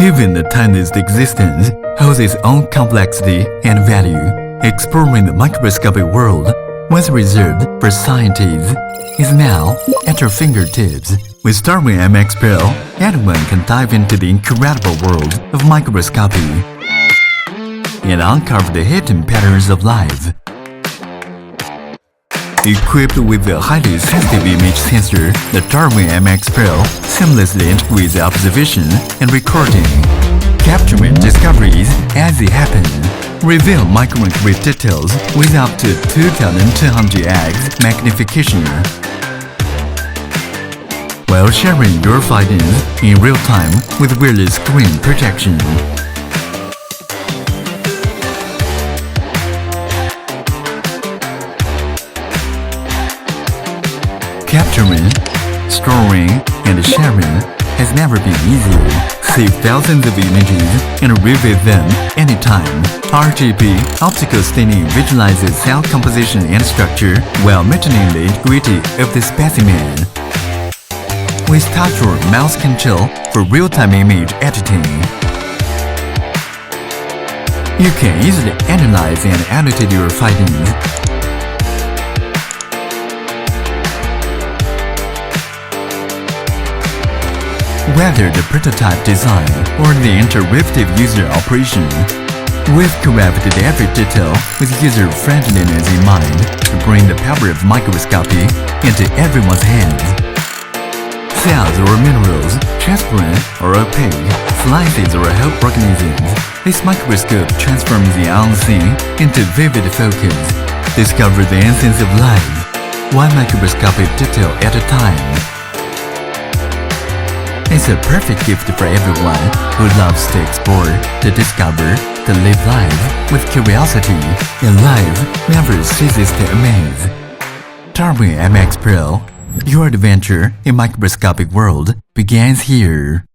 Even the tiniest existence holds its own complexity and value. Exploring the microscopic world, once reserved for scientists, is now at your fingertips. With Darwin MX Pro, anyone can dive into the incredible world of microscopy and uncover the hidden patterns of life. Equipped with a highly sensitive image sensor, the Darwin MX Pro seamlessly integrates observation and recording, capturing discoveries as they happen. Reveal microscopic details with up to 2200x magnification, while sharing your findings in real time with wireless screen protection. Capturing, storing, and sharing has never been easier. Save thousands of images and revisit them anytime. RGB optical staining visualizes cell composition and structure while maintaining the integrity of the specimen. With touch or mouse control for real-time image editing, you can easily analyze and annotate your findings. Whether the prototype design or the interactive user operation, we've crafted every detail with user friendliness in mind to bring the power of microscopy into everyone's hands. Cells or minerals, transparent or opaque, slices or whole organisms, this microscope transforms the unseen into vivid focus. Discover the essence of life, one microscopic detail at a time. It's a perfect gift for everyone who loves to explore, to discover, to live life with curiosity, and life never ceases to amaze. Darwin MX Pro, your adventure in microscopic world begins here.